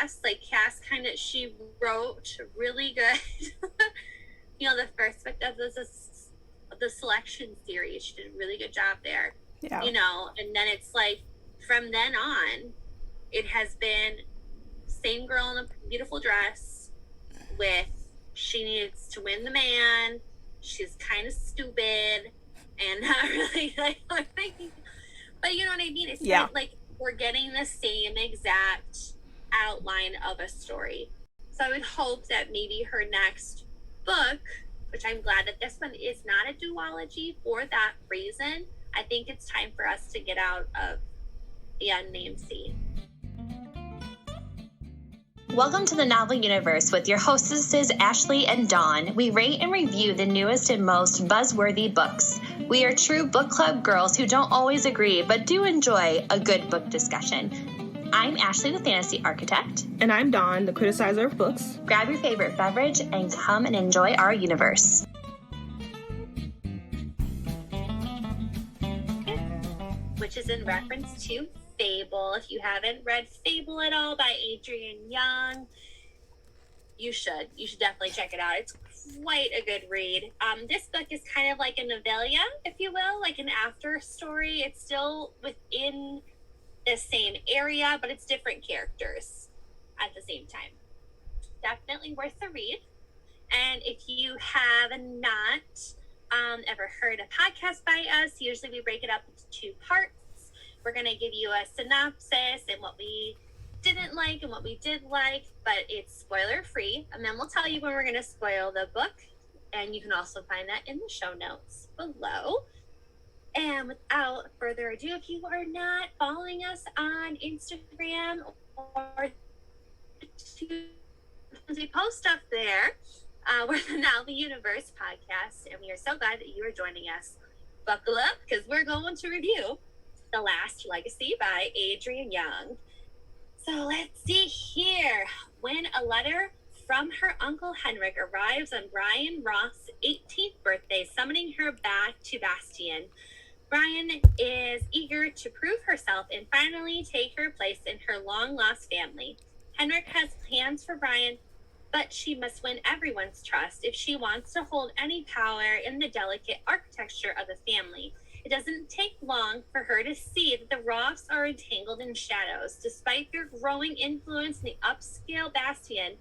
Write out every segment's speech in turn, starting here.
Cass she wrote really good. The first book of the selection series, she did a really good job there. Yeah. And then it's like, from then on, it has been same girl in a beautiful dress with, she needs to win the man, she's kind of stupid, and not really but you know what I mean? It's like we're getting the same exact outline of a story. So I would hope that maybe her next book, which I'm glad that this one is not a duology for that reason, I think it's time for us to get out of the unnamed sea. Welcome to the Novel Universe with your hostesses Ashley and Dawn. We rate and review the newest and most buzzworthy books. We are true book club girls who don't always agree, but do enjoy a good book discussion. I'm Ashley, the fantasy architect. And I'm Dawn, the criticizer of books. Grab your favorite beverage and come and enjoy our universe. Which is in reference to Fable. If you haven't read Fable at all by Adrienne Young, you should definitely check it out. It's quite a good read. This book is kind of like a novella, if you will, like an after story. It's still within the same area, but it's different characters at the same time. Definitely worth the read. And if you have not ever heard a podcast by us, usually we break it up into 2 parts. We're going to give you a synopsis and what we didn't like and what we did like, but it's spoiler free. And then we'll tell you when we're going to spoil the book. And you can also find that in the show notes below. And without further ado, if you are not following us on Instagram or we post up there, we're the Novel Universe podcast, and we are so glad that you are joining us. Buckle up, because we're going to review The Last Legacy by Adrienne Young. So let's see here. When a letter from her uncle Henrik arrives on Brian Roth's 18th birthday, summoning her back to Bastion, Brian is eager to prove herself and finally take her place in her long-lost family. Henrik has plans for Brian, but she must win everyone's trust if she wants to hold any power in the delicate architecture of the family. It doesn't take long for her to see that the Roths are entangled in shadows. Despite their growing influence in the upscale Bastion,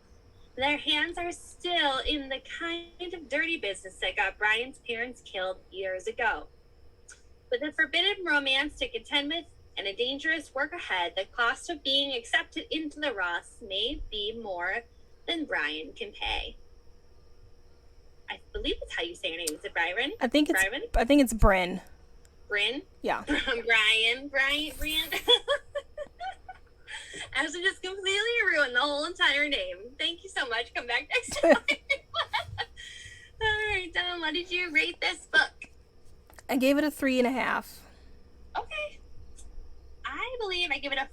their hands are still in the kind of dirty business that got Brian's parents killed years ago. With a forbidden romance to contend with and a dangerous work ahead, the cost of being accepted into the Roths may be more than Brian can pay. I believe that's how you say her name. Is it Byron? I think it's Bryn. Bryn? Yeah. Brian. Ashley just completely ruined the whole entire name. Thank you so much. Come back next time. All right, Dawn, what did you rate this book? I gave it a 3.5. Okay. I believe I give it a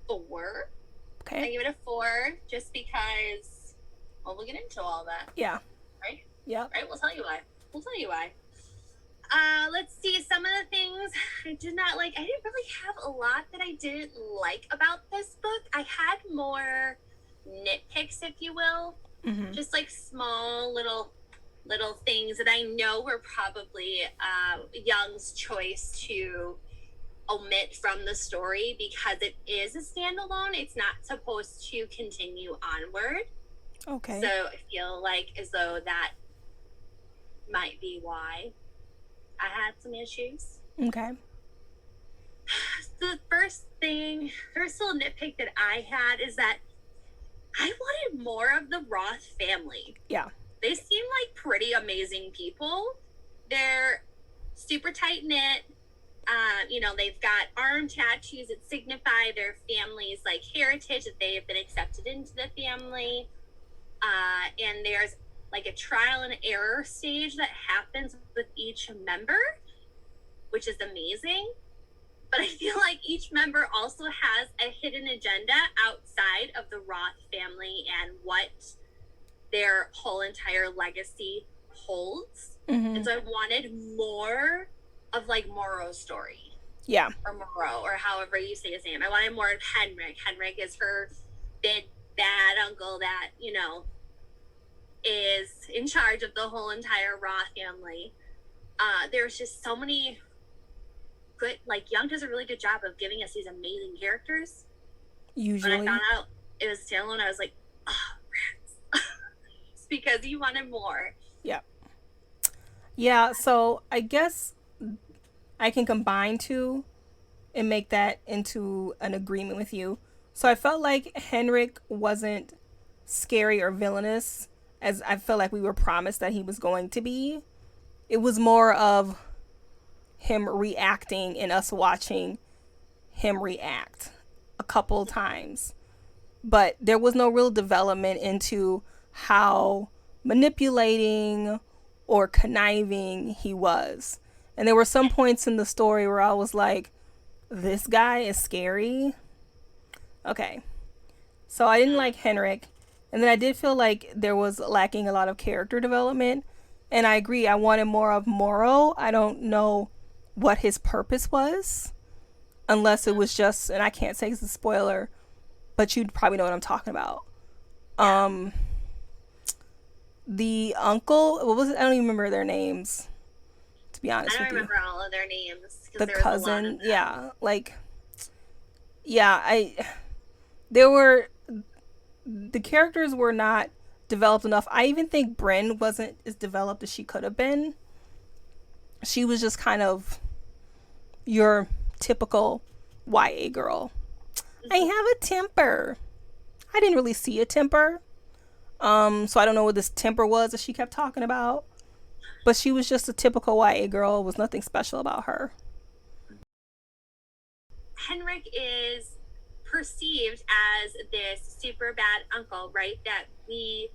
4. Okay. I give it a 4 just because, well, we'll get into all that. Yeah. Right? Yep. Right, we'll tell you why. Let's see, some of the things I did not like. I didn't really have a lot that I didn't like about this book. I had more nitpicks, if you will. Mm-hmm. Just like small little things that I know were probably Young's choice to omit from the story because it is a standalone. It's not supposed to continue onward. Okay. So I feel like as though that might be why I had some issues. Okay. The first little nitpick that I had is that I wanted more of the Roth family. Yeah. They seem like pretty amazing people. They're super tight-knit. They've got arm tattoos that signify their family's like heritage, that they have been accepted into the family. And there's like a trial and error stage that happens with each member, which is amazing. But I feel like each member also has a hidden agenda outside of the Roth family and what their whole entire legacy holds. Mm-hmm. And so I wanted more of like Morrow's story. Yeah. Or Morrow, or however you say his name. I wanted more of Henrik. Henrik is her big bad uncle that, you know, is in charge of the whole entire Roth family. There's just so many good, like, Young does a really good job of giving us these amazing characters. Usually. When I found out it was standalone, I was like, oh, rats. It's because you wanted more. Yeah. Yeah, so I guess I can combine two and make that into an agreement with you. So I felt like Henrik wasn't scary or villainous as I felt like we were promised that he was going to be. It was more of him reacting and us watching him react a couple times. But there was no real development into how manipulating or conniving he was. And there were some points in the story where I was like, this guy is scary. Okay. So I didn't like Henrik. And then I did feel like there was lacking a lot of character development. And I agree, I wanted more of Morrow. I don't know what his purpose was. Unless it was just, and I can't say it's a spoiler, but you'd probably know what I'm talking about. The uncle, what was it? I don't even remember their names, to be honest with you. I don't remember all of their names. The cousin, yeah, like, yeah, the characters were not developed enough. I even think Bryn wasn't as developed as she could have been. She was just kind of your typical YA girl. I have a temper. I didn't really see a temper. So I don't know what this temper was that she kept talking about. But she was just a typical YA girl. It was nothing special about her. Henrik is perceived as this super bad uncle, right? That we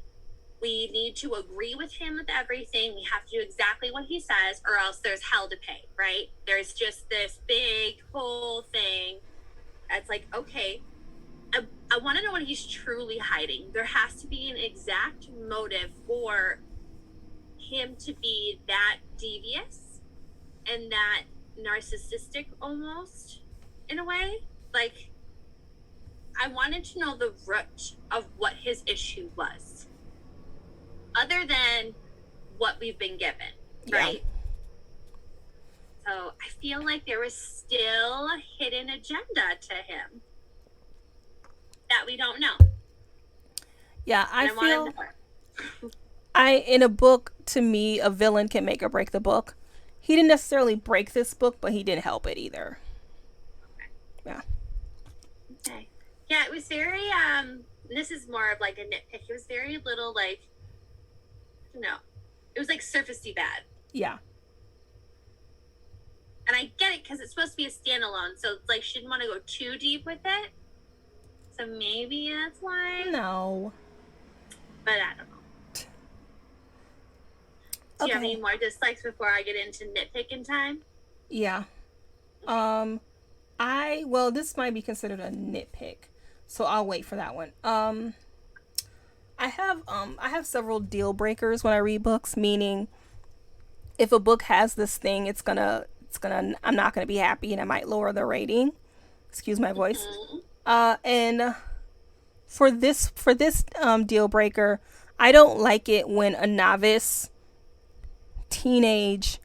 need to agree with him with everything. We have to do exactly what he says, or else there's hell to pay, right? There's just this big whole thing. It's like, okay, I want to know what he's truly hiding. There has to be an exact motive for him to be that devious and that narcissistic almost, in a way. Like, I wanted to know the root of what his issue was, other than what we've been given, right? Yeah. So I feel like there was still a hidden agenda to him that we don't know. Yeah, I feel in a book, to me, a villain can make or break the book. He didn't necessarily break this book, but he didn't help it either. Okay. Yeah. Okay. Yeah, it was very this is more of like a nitpick. It was very little, like, I don't know. It was like surfacey bad. Yeah. And I get it because it's supposed to be a standalone, so it's like she didn't want to go too deep with it. So maybe that's why. No. But I don't know. Do you have any more dislikes before I get into nitpicking time? Yeah. This might be considered a nitpick, so I'll wait for that one. I have several deal breakers when I read books, meaning if a book has this thing, I'm not gonna be happy and I might lower the rating. Excuse my voice. And for this deal breaker, I don't like it when a novice teenage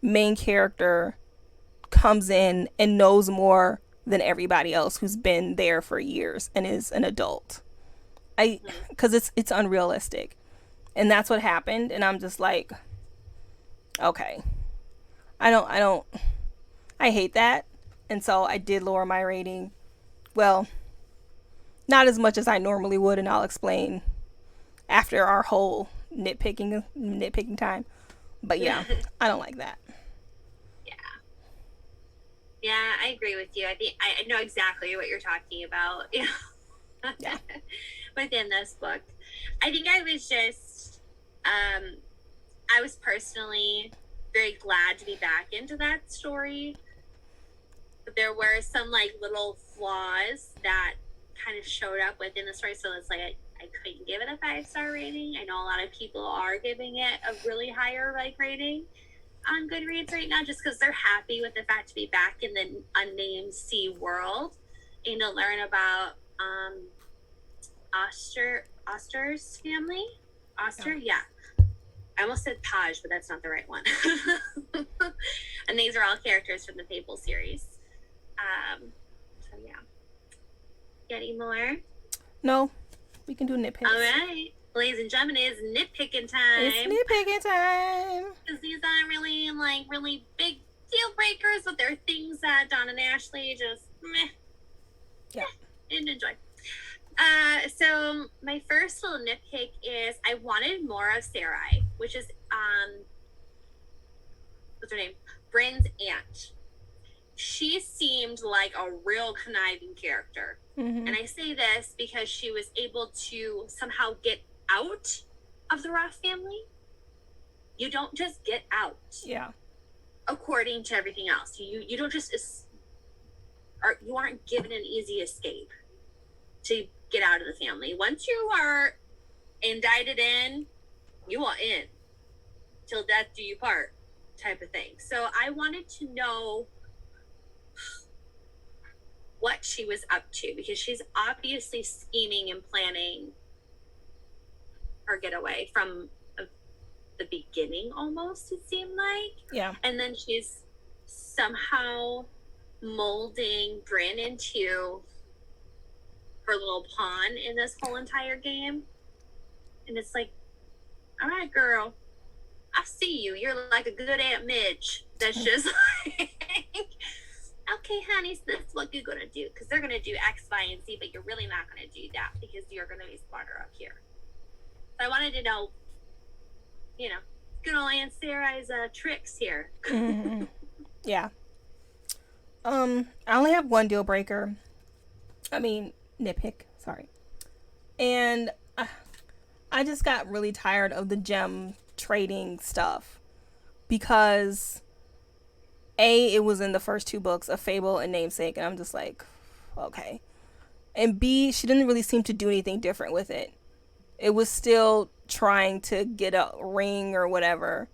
main character comes in and knows more than everybody else who's been there for years and is an adult. Because it's unrealistic, and that's what happened. And I'm just like, okay, I hate that. And so I did lower my rating. Well, not as much as I normally would, and I'll explain after our whole nitpicking time. But yeah, I don't like that. Yeah, I agree with you. I think I know exactly what you're talking about. Yeah. Within this book, I think I was just, I was personally very glad to be back into that story. But there were some like little flaws that kind of showed up within the story. So it's like I couldn't give it a 5-star rating. I know a lot of people are giving it a really higher like rating on Goodreads right now, just because they're happy with the fact to be back in the unnamed sea world and to learn about Oster's family. Oster, yeah. I almost said Taj, but that's not the right one. And these are all characters from the Fable series. So yeah. Any more? No, we can do nitpicks. All right, ladies and gentlemen, it is nitpicking time. It's nitpicking time. Because these aren't really really big deal breakers, but they're things that Dawn and Ashley just didn't enjoy. So my first little nitpick is I wanted more of Sarai, which is what's her name? Bryn's aunt. She seemed like a real conniving character. Mm-hmm. And I say this because she was able to somehow get out of the Roth family. You don't just get out. Yeah. According to everything else. You don't just you aren't given an easy escape to get out of the family. Once you are indicted in, you are in. Till death do you part type of thing. So I wanted to know what she was up to, because she's obviously scheming and planning her getaway from the beginning, almost, it seemed like. Yeah. And then she's somehow molding Bryn into her little pawn in this whole entire game. And it's like, all right, girl, I see you. You're like a good Aunt Midge. That's just like, okay, honey, so this is what you're going to do. Because they're going to do X, Y, and Z, but you're really not going to do that because you're going to be smarter up here. So I wanted to know, good old Aunt Sarah's tricks here. Mm-hmm. Yeah. I only have one deal breaker. I mean, nitpick. Sorry. And I just got really tired of the gem trading stuff because it was in the first two books, A Fable and Namesake, and I'm just like, okay. And B, she didn't really seem to do anything different with it. It was still trying to get a ring or whatever.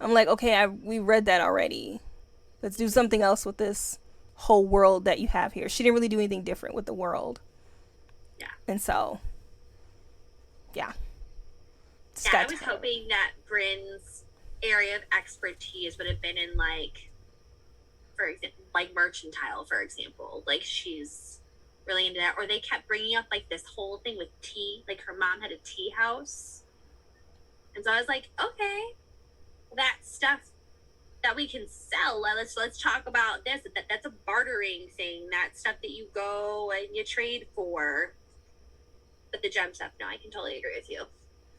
I'm like, okay, we read that already. Let's do something else with this whole world that you have here. She didn't really do anything different with the world. Yeah. And so, yeah. I was hoping that Bryn's area of expertise would have been in, like, for example, like mercantile, for example. Like, she's really into that. Or they kept bringing up, like, this whole thing with tea. Like, her mom had a tea house. And so I was like, okay, that stuff that we can sell. Let's talk about this. That's a bartering thing. That stuff that you go and you trade for. But the gem stuff, no, I can totally agree with you.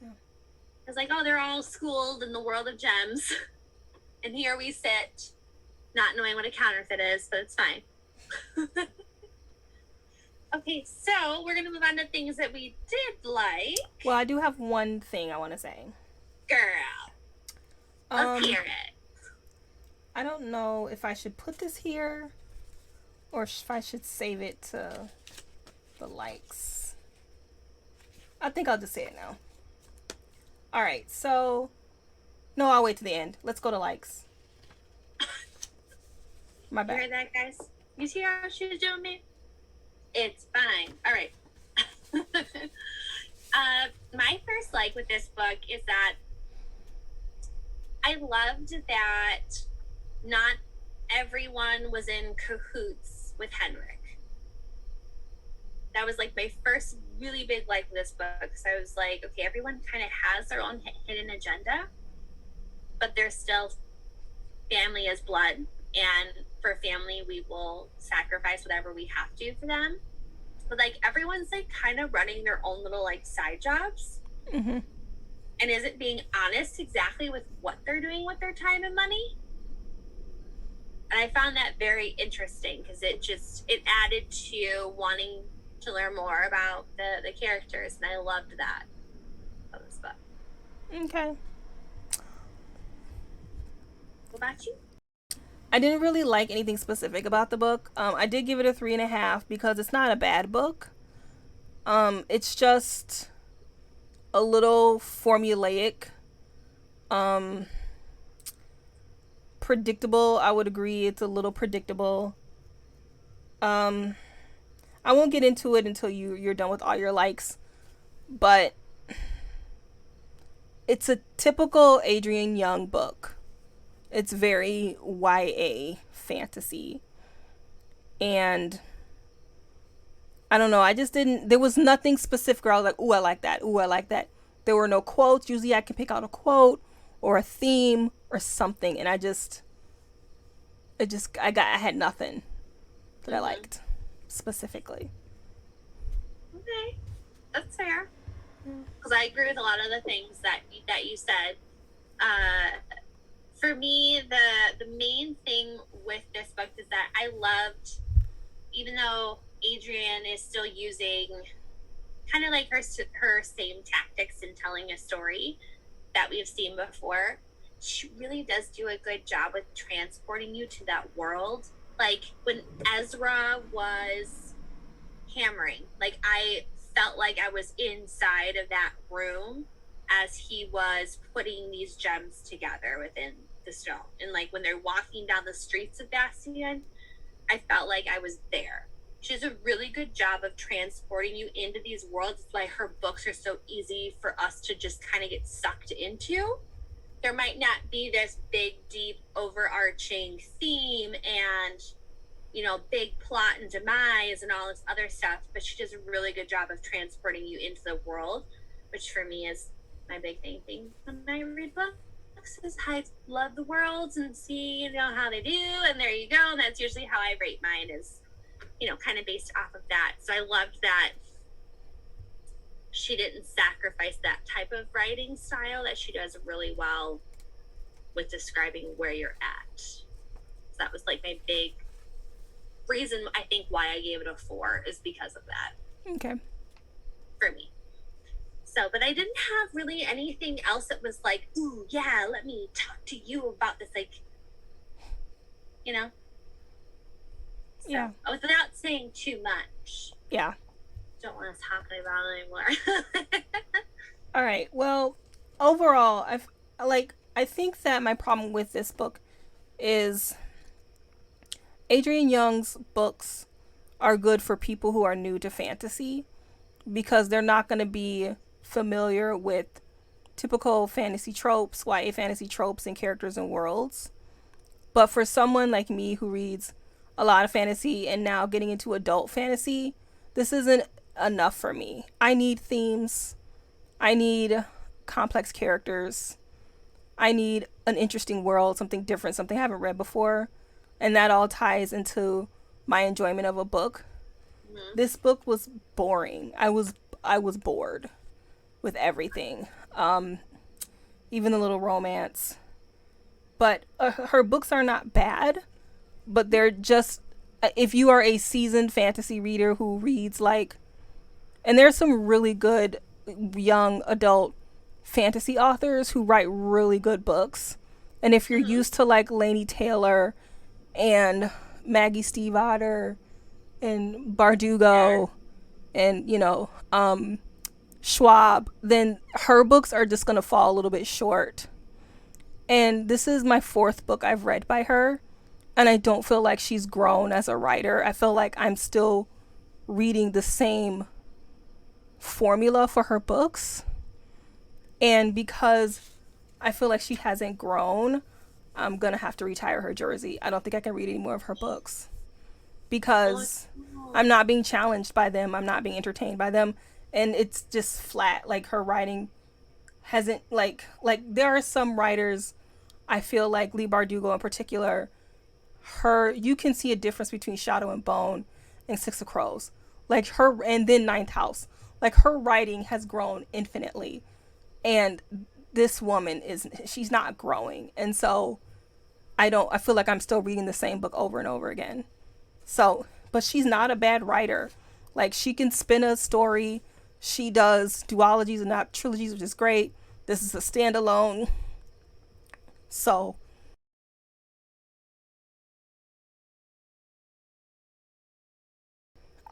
Yeah. I was like, oh, they're all schooled in the world of gems. And here we sit, not knowing what a counterfeit is, but it's fine. Okay, so we're going to move on to things that we did like. Well, I do have one thing I want to say. Girl, let's hear it. I don't know if I should put this here or if I should save it to the likes. I think I'll just say it now. All right, so no, I'll wait to the end. Let's go to likes. My bad. You heard that, guys? You see how she was doing me? It's fine. All right. My first like with this book is that I loved that not everyone was in cahoots with Henrik. That was like my first really big like with this book. So I was like, okay, everyone kind of has their own hidden agenda, but they're still family as blood. And for family, we will sacrifice whatever we have to for them. But like everyone's like kind of running their own little like side jobs. Mm-hmm. And isn't being honest exactly with what they're doing with their time and money. And I found that very interesting because it added to wanting to learn more about the characters, and I loved that about this book. Okay. What about you? I didn't really like anything specific about the book. I did give it a 3.5 because it's not a bad book. It's just a little formulaic. Predictable. I would agree. It's a little predictable. I won't get into it until you're done with all your likes. but it's a typical Adrienne Young book. It's very YA fantasy. And I don't know, I just didn't, there was nothing specific where I was like, ooh, I like that. Ooh, I like that. There were no quotes. Usually I can pick out a quote or a theme or something. And I had nothing that I liked specifically. Okay, that's fair. Because I agree with a lot of the things that you said. For me, the main thing with this book is that I loved, even though Adrienne is still using kind of like her same tactics in telling a story that we've seen before, she really does do a good job with transporting you to that world. Like when Ezra was hammering, like I felt like I was inside of that room as he was putting these gems together within the stone. And like when they're walking down the streets of Bastion, I felt like I was there. She does a really good job of transporting you into these worlds. It's why her books are so easy for us to just kind of get sucked into. There might not be this big, deep, overarching theme and, you know, big plot and demise and all this other stuff, but she does a really good job of transporting you into the world, which for me is my big thing when I read books, is I love the worlds and see, you know, how they do, and there you go. And that's usually how I rate mine, is, you know, kind of based off of that. So I loved that she didn't sacrifice that type of writing style, that she does really well with describing where you're at. So that was like my big reason, I think, why I gave it a 4 is because of that. Okay. For me. So, but I didn't have really anything else that was like, ooh, yeah, let me talk to you about this, like, you know? So, yeah. Without saying too much. Yeah. Don't want to talk about it anymore. All right. Well, overall, I think that my problem with this book is Adrienne Young's books are good for people who are new to fantasy, because they're not going to be familiar with typical fantasy tropes, YA fantasy tropes and characters and worlds. But for someone like me who reads a lot of fantasy and now getting into adult fantasy, this isn't enough for me. I need themes. I need complex characters. I need an interesting world, something different, something I haven't read before. And that all ties into my enjoyment of a book. Mm-hmm. This book was boring. I was bored with everything. Even the little romance. But her books are not bad, but they're just, if you are a seasoned fantasy reader who reads like, and there's some really good young adult fantasy authors who write really good books. And if you're used to like Laini Taylor and Maggie Stiefvater and Bardugo and, you know, Schwab, then her books are just going to fall a little bit short. And this is my 4th book I've read by her, and I don't feel like she's grown as a writer. I feel like I'm still reading the same formula for her books. And because I feel like she hasn't grown, I'm going to have to retire her jersey. I don't think I can read any more of her books because I'm not being challenged by them. I'm not being entertained by them. And it's just flat. Like, her writing hasn't, like there are some writers, I feel like Leigh Bardugo in particular, you can see a difference between Shadow and Bone and Six of Crows. Like her, and then Ninth House. Like, her writing has grown infinitely. And this woman she's not growing. And so I feel like I'm still reading the same book over and over again. So, but she's not a bad writer. Like, she can spin a story. She does duologies and not trilogies, which is great. This is a standalone. So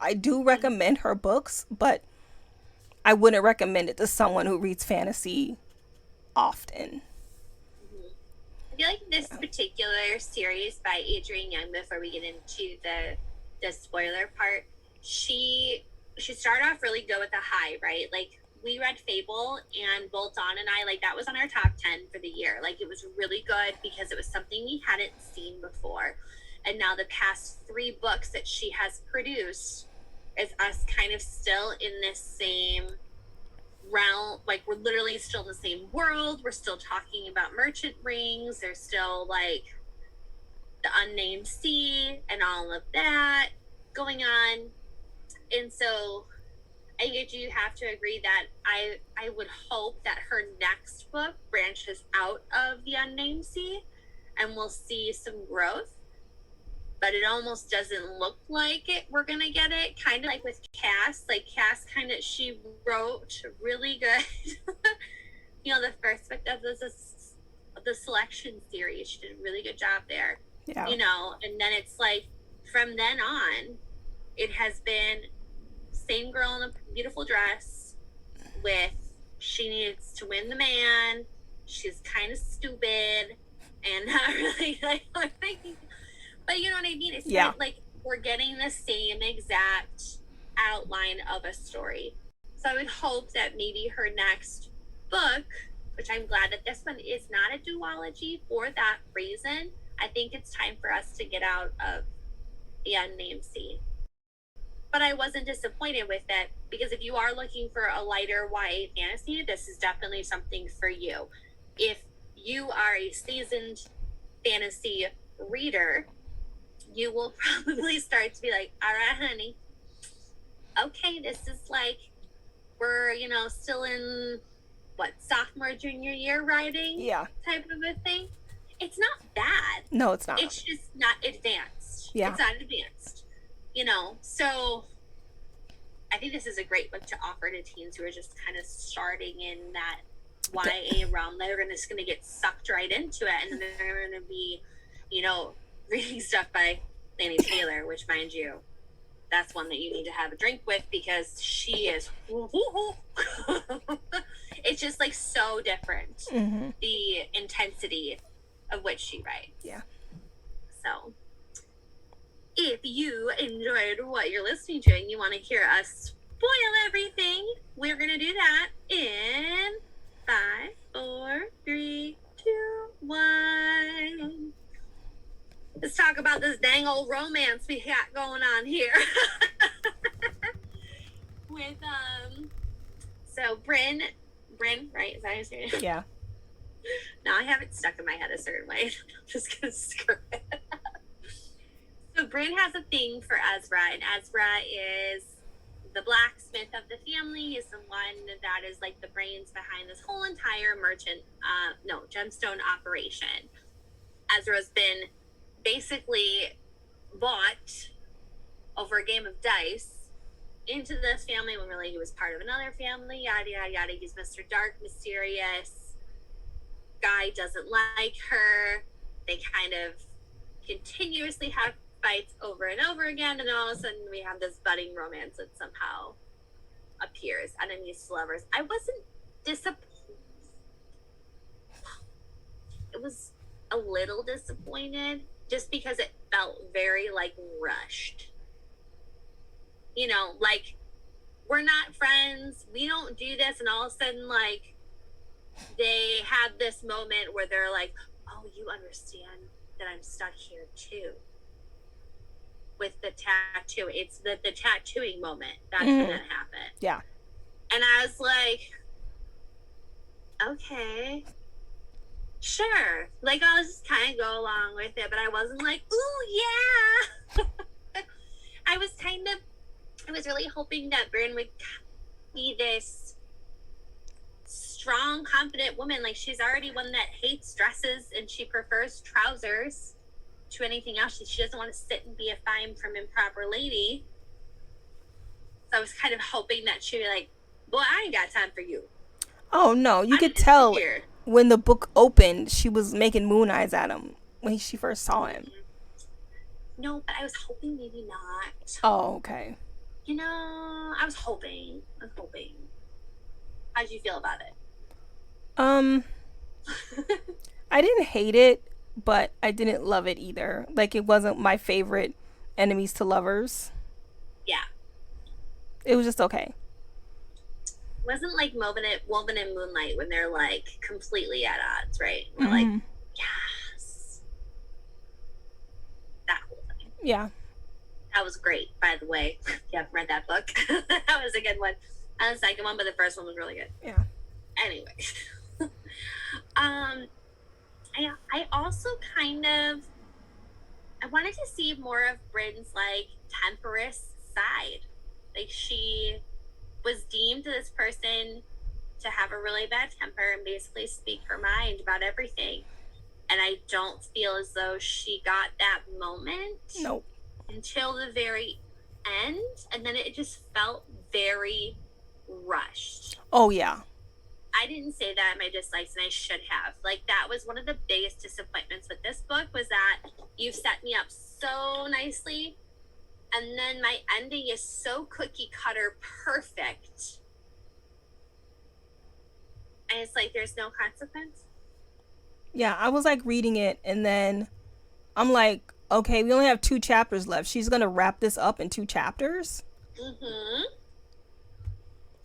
I do recommend her books, but I wouldn't recommend it to someone who reads fantasy often. I feel like this particular series by Adrienne Young, before we get into the spoiler part, she started off really good with the high, right? Like we read Fable, and both Dawn and I, like, that was on our top 10 for the year. Like, it was really good because it was something we hadn't seen before. And now the past 3 books that she has produced is us kind of still in this same realm. Like, we're literally still in the same world. We're still talking about merchant rings. There's still, like, the unnamed sea and all of that going on. And so I get you have to agree that I would hope that her next book branches out of the unnamed sea and we'll see some growth. But it almost doesn't look like it. We're gonna get it kind of like with Cass. Like Cass, kind of, she wrote really good. You know, the first book of the selection series, she did a really good job there. Yeah. You know, and then it's like from then on, it has been same girl in a beautiful dress with she needs to win the man. She's kind of stupid and not really like. But you know what I mean? It's yeah. like we're getting the same exact outline of a story. So I would hope that maybe her next book, which I'm glad that this one is not a duology for that reason. I think it's time for us to get out of the unnamed sea. But I wasn't disappointed with it because if you are looking for a lighter YA fantasy, this is definitely something for you. If you are a seasoned fantasy reader, you will probably start to be like, all right, honey, okay, this is like, we're, you know, still in, what, sophomore, junior year writing type of a thing. It's not bad. No, it's not. It's just not advanced. Yeah. It's not advanced. You know, so I think this is a great book to offer to teens who are just kind of starting in that YA realm. They're just going to get sucked right into it, and then they're going to be, you know, reading stuff by Laini Taylor, which, mind you, that's one that you need to have a drink with because she is it's just like so different, the intensity of which she writes. Yeah. So if you enjoyed what you're listening to and you want to hear us spoil everything, we're going to do that in 5, 4, 3, 2, 1. Let's talk about this dang old romance we got going on here. With, so Bryn, right? Is that his name? Yeah. Now I have it stuck in my head a certain way. I'm just going to screw it. So Bryn has a thing for Ezra, and Ezra is the blacksmith of the family. He's the one that is like the brains behind this whole entire gemstone operation. Ezra's been basically bought over a game of dice into this family when really he was part of another family, yada, yada, yada. He's Mr. Dark, mysterious. Guy doesn't like her. They kind of continuously have fights over and over again, and all of a sudden we have this budding romance that somehow appears, enemies to lovers. I wasn't disappointed. It was a little disappointed just because it felt very like rushed. You know, like we're not friends, we don't do this, and all of a sudden like they have this moment where they're like, oh, you understand that I'm stuck here too. With the tattoo, it's the tattooing moment. That's when that happened. Yeah. And I was like, okay, sure. Like I'll just kind of go along with it, but I wasn't like, ooh, yeah. I was really hoping that Bryn would be this strong, confident woman. Like she's already one that hates dresses and she prefers trousers to anything else. She doesn't want to sit and be a fine from improper lady. So I was kind of hoping that she'd be like, boy, I ain't got time for you. Oh no, you could tell when the book opened she was making moon eyes at him when she first saw him. No, but I was hoping maybe not. Oh, okay. You know, I was hoping. How'd you feel about it? I didn't hate it, but I didn't love it either. Like, it wasn't my favorite enemies to lovers. Yeah. It was just okay. wasn't like Woven in Moonlight when they're like completely at odds, right? We're like, yes. That whole thing. Yeah. That was great, by the way. If you haven't read that book, that was a good one. And the second one, but the first one was really good. Yeah. Anyway. I also kind of I wanted to see more of Bryn's like temperous side. Like she was deemed this person to have a really bad temper and basically speak her mind about everything. And I don't feel as though she got that moment Nope. until the very end. And then it just felt very rushed. Oh, yeah. I didn't say that in my dislikes, and I should have. Like, that was one of the biggest disappointments with this book, was that you've set me up so nicely, and then my ending is so cookie cutter perfect. And it's like, there's no consequence. Yeah, I was like reading it, and then I'm like, okay, we only have 2 chapters left. She's going to wrap this up in 2 chapters? Mm-hmm.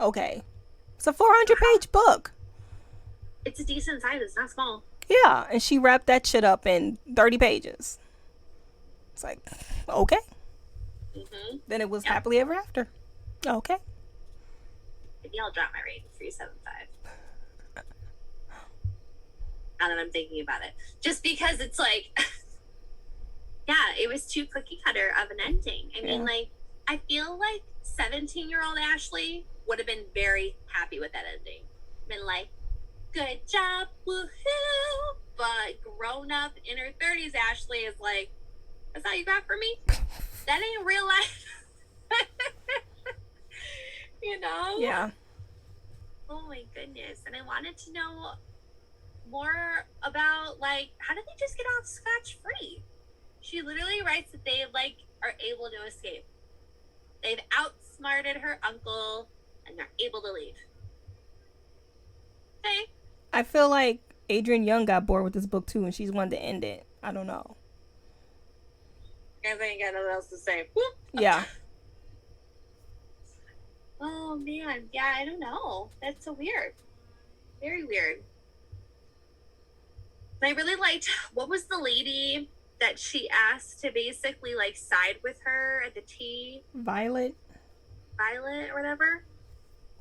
Okay. It's a 400-page book. It's a decent size. It's not small. Yeah, and she wrapped that shit up in 30 pages. It's like, okay. Mm-hmm. Then it was happily ever after. Okay. Maybe I'll drop my rate to 3.75. Now that I'm thinking about it. Just because it's like, yeah, it was too cookie cutter of an ending. I mean, like, I feel like 17-year-old Ashley would have been very happy with that ending. Been like, good job, woohoo! But grown up in her 30s, Ashley is like, that's all you got for me? That ain't real life. You know? Yeah. Oh my goodness. And I wanted to know more about, like, how did they just get off scotch-free? She literally writes that they, like, are able to escape. They've outsmarted her uncle, and they're able to leave. Okay. I feel like Adrienne Young got bored with this book too, and she's wanted to end it. I don't know. Guys ain't got nothing else to say. Whoop. Yeah. Oh man, yeah, I don't know. That's so weird. Very weird. I really liked, what was the lady that she asked to basically like side with her at the tea? Violet or whatever.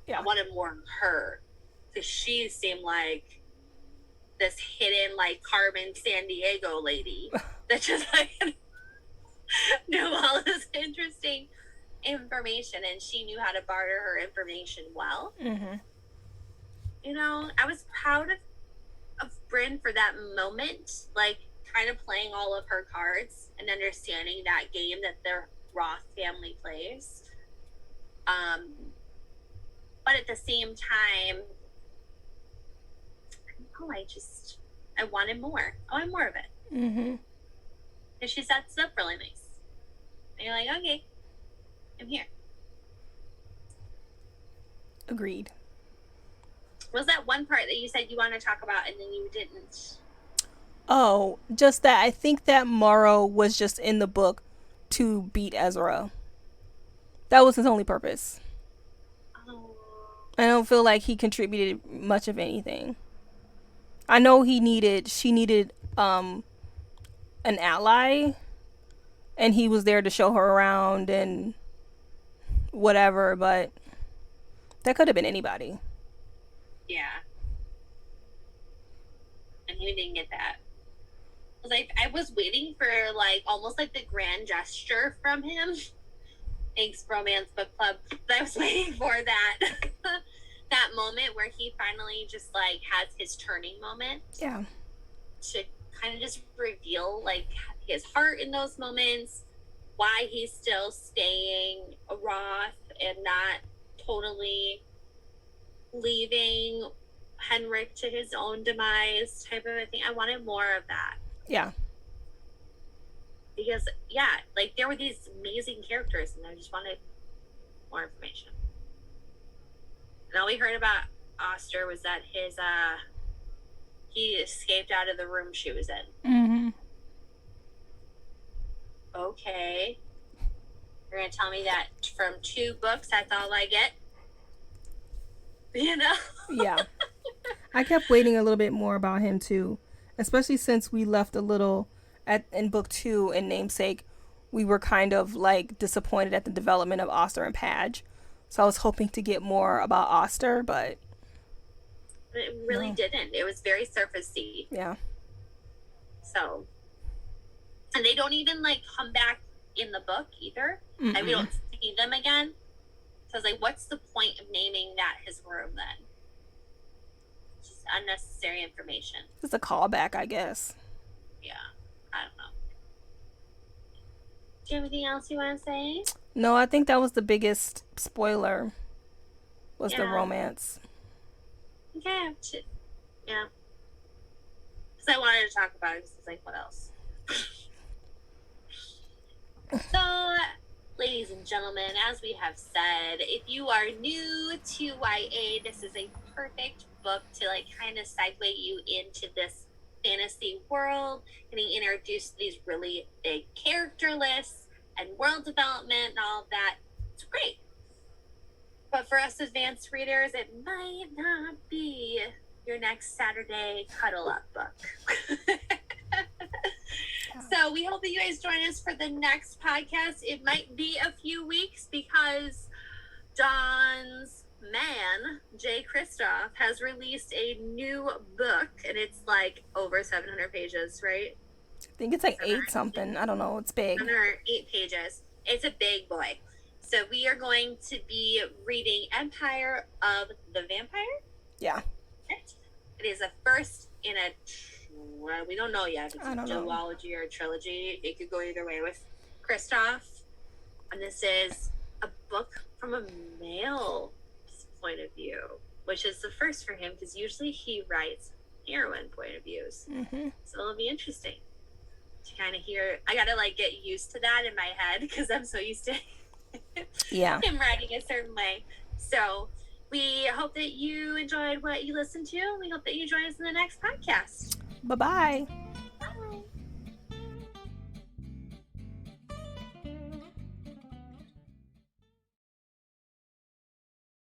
Yeah. I wanted more of her, because she seemed like this hidden like Carmen Sandiego lady that just like knew all this interesting information, and she knew how to barter her information well. Mm-hmm. You know, I was proud of Bryn for that moment, like kind of playing all of her cards and understanding that game that the Roth family plays. But at the same time, I wanted more. I wanted more of it. Mm-hmm. And she sets it up really nice. And you're like, okay, I'm here. Agreed. Was that one part that you said you want to talk about and then you didn't? Oh, just that I think that Morrow was just in the book to beat Ezra. That was his only purpose. Oh. I don't feel like he contributed much of anything. I know she needed an ally, and he was there to show her around and whatever, but that could have been anybody. Yeah. And he didn't get that. I was waiting for like almost like the grand gesture from him. Thanks, Romance Book Club. But I was waiting for that that moment where he finally just like has his turning moment. Yeah. To kind of just reveal like his heart in those moments, why he's still staying a Roth and not totally leaving Henrik to his own demise type of a thing. I wanted more of that. Yeah. Because, yeah, like there were these amazing characters and I just wanted more information. And all we heard about Oster was that he escaped out of the room she was in. Mm-hmm. Okay. You're going to tell me that from 2 books, that's all I get? you know? Yeah. I kept waiting a little bit more about him too, especially since we left a little in book 2 in Namesake. We were kind of like disappointed at the development of Oster and Padge. So I was hoping to get more about Oster, but It really no. didn't. It was very surfacey. Yeah. So, and they don't even like come back in the book either. Mm-mm. And we don't see them again. So I was like, what's the point of naming that his room then? Just unnecessary information. Just a callback, I guess. Yeah, I don't know. Do you have anything else you want to say? No, I think that was the biggest spoiler. Was the Yeah. romance. Okay. Yeah. Because I wanted to talk about it. Because it's like, what else? So, ladies and gentlemen, as we have said, if you are new to YA, this is a perfect book to like kind of segue you into this fantasy world, getting introduced to these really big character lists and world development and all of that. It's great. But for us advanced readers, it might not be your next Saturday cuddle up book. So we hope that you guys join us for the next podcast. It might be a few weeks because Dawn's man, Jay Kristoff, has released a new book, and it's like over 700 pages, right? I think it's like 8 something. I don't know. It's big. 708 pages. It's a big boy. So we are going to be reading Empire of the Vampire. Yeah. It is a first in a, well, we don't know yet if it's I a don't know. duology or a trilogy. It could go either way with Kristoff. And this is a book from a male point of view, which is the first for him because usually he writes heroine point of views. Mm-hmm. So it'll be interesting to kind of hear. I gotta like get used to that in my head because I'm so used to Yeah. him writing a certain way. So we hope that you enjoyed what you listened to. We hope that you join us in the next podcast. Bye-bye. Bye.